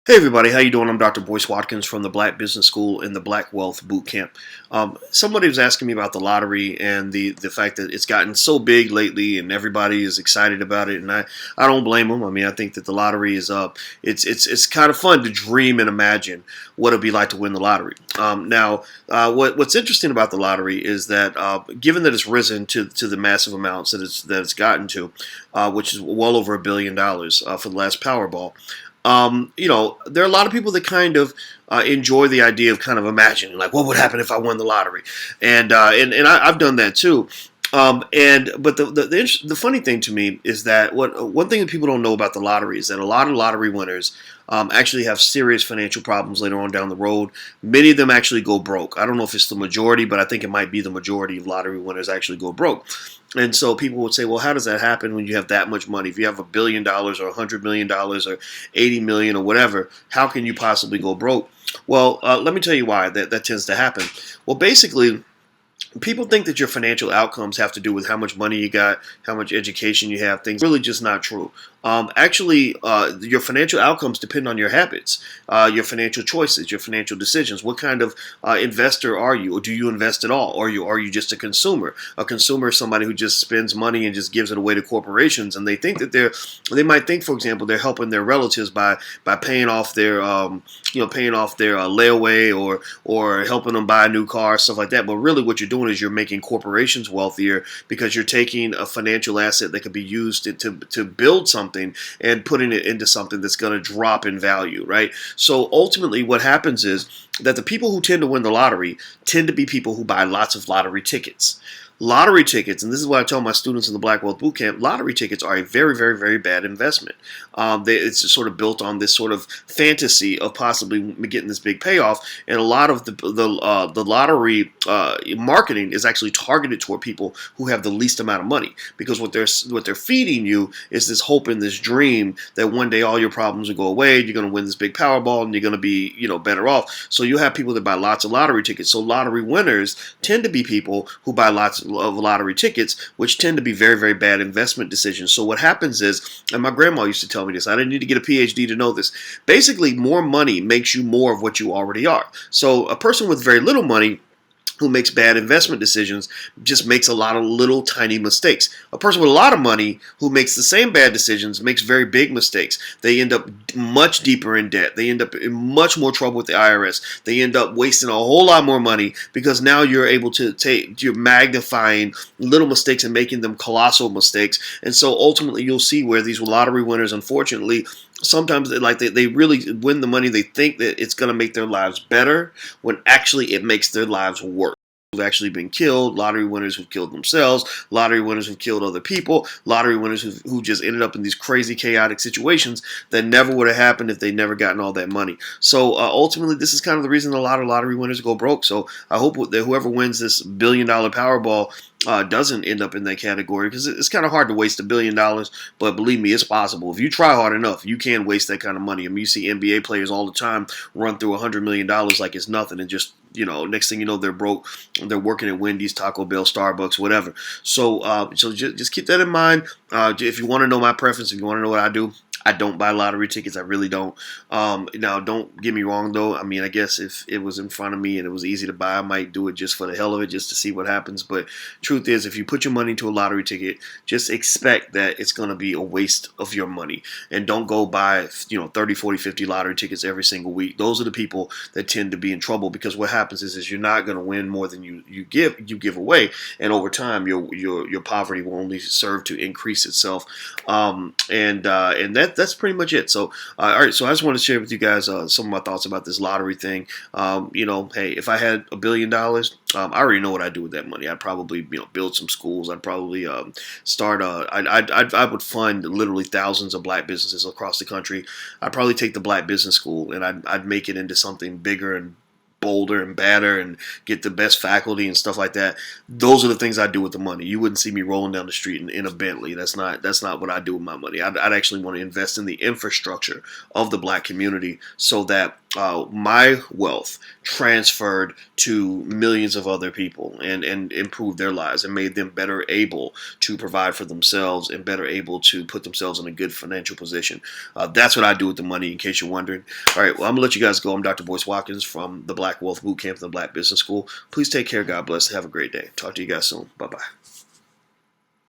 Hey everybody, how you doing? I'm Dr. Watkins from the Black Business School and the Black Wealth Boot Camp. Somebody was asking me about the lottery and the fact that it's gotten so big lately and everybody is excited about it, and I don't blame them. I mean, I think that the lottery is it's kind of fun to dream and imagine what it'd be like to win the lottery. What's interesting about the lottery is that given that it's risen to the massive amounts that it's gotten to, which is well over $1 billion for the last Powerball. There are a lot of people that kind of enjoy the idea of kind of imagining, like, what would happen if I won the lottery, and I've done that too. But the funny thing to me is that one thing that people don't know about the lottery is that a lot of lottery winners actually have serious financial problems later on down the road. Many of them actually go broke. I don't know if it's the majority, but I think it might be the majority of lottery winners actually go broke. And so people would say, well, how does that happen when you have that much money? If you have $1 billion or $100 million or 80 million or whatever, how can you possibly go broke? Well, let me tell you why that tends to happen. Well, basically, people think that your financial outcomes have to do with how much money you got, how much education you have. Things really just not true. Your financial outcomes depend on your habits, your financial choices, your financial decisions. What kind of investor are you, or do you invest at all, or are you just a consumer? A consumer is somebody who just spends money and just gives it away to corporations, and they think that they might think, for example, they're helping their relatives by paying off their layaway or helping them buy a new car, stuff like that. But really, what you're doing is you're making corporations wealthier because you're taking a financial asset that could be used to build something and putting it into something that's going to drop in value, right? So ultimately what happens is that the people who tend to win the lottery tend to be people who buy lots of lottery tickets. Lottery tickets, and this is what I tell my students in the Black Wealth Bootcamp, lottery tickets are a very, very, very bad investment. It's sort of built on this sort of fantasy of possibly getting this big payoff, and a lot of the lottery marketing is actually targeted toward people who have the least amount of money, because what they're feeding you is this hope and this dream that one day all your problems will go away, you're going to win this big Powerball, and you're going to be better off. So you have people that buy lots of lottery tickets. So lottery winners tend to be people who buy lots of lottery tickets, which tend to be very, very bad investment decisions. So what happens is, and my grandma used to tell me this, I didn't need to get a PhD to know this, basically more money makes you more of what you already are. So a person with very little money who makes bad investment decisions just makes a lot of little tiny mistakes. A person with a lot of money who makes the same bad decisions makes very big mistakes. They end up much deeper in debt. They end up in much more trouble with the IRS. They end up wasting a whole lot more money because now you're able to you're magnifying little mistakes and making them colossal mistakes. And so ultimately you'll see where these lottery winners, unfortunately, sometimes they really win the money. They think that it's going to make their lives better when actually it makes their lives worse. Who've actually been killed, lottery winners who've killed themselves, lottery winners who've killed other people, lottery winners who just ended up in these crazy, chaotic situations that never would have happened if they never gotten all that money. So ultimately, this is kind of the reason a lot of lottery winners go broke. So I hope that whoever wins this $1 billion Powerball doesn't end up in that category, because it's kind of hard to waste $1 billion, but believe me, it's possible. If you try hard enough, you can waste that kind of money. I mean, you see NBA players all the time run through $100 million like it's nothing, and just next thing you know, they're broke. They're working at Wendy's, Taco Bell, Starbucks, whatever. So just keep that in mind. If you want to know my preference, if you want to know what I do, I don't buy lottery tickets. I really don't. Now, don't get me wrong, though. I mean, I guess if it was in front of me and it was easy to buy, I might do it just for the hell of it, just to see what happens. But truth is, if you put your money into a lottery ticket, just expect that it's going to be a waste of your money. And don't go buy 30, 40, 50 lottery tickets every single week. Those are the people that tend to be in trouble, because what happens is you're not going to win more than you give away, and over time your poverty will only serve to increase itself. That's pretty much it. So, all right. So I just want to share with you guys some of my thoughts about this lottery thing. Hey, if I had $1 billion, I already know what I'd do with that money. I'd probably, build some schools. I'd probably start. I would fund literally thousands of black businesses across the country. I'd probably take the Black Business School and I'd make it into something bigger and bolder and badder and get the best faculty and stuff like that. Those are the things I do with the money. You wouldn't see me rolling down the street in a Bentley. That's not what I do with my money. I'd actually want to invest in the infrastructure of the black community so that my wealth transferred to millions of other people and improved their lives and made them better able to provide for themselves and better able to put themselves in a good financial position. That's what I do with the money, in case you're wondering. All right, well, I'm going to let you guys go. I'm Dr. Boyce Watkins from the Black Wealth Bootcamp and the Black Business School. Please take care. God bless. Have a great day. Talk to you guys soon. Bye-bye.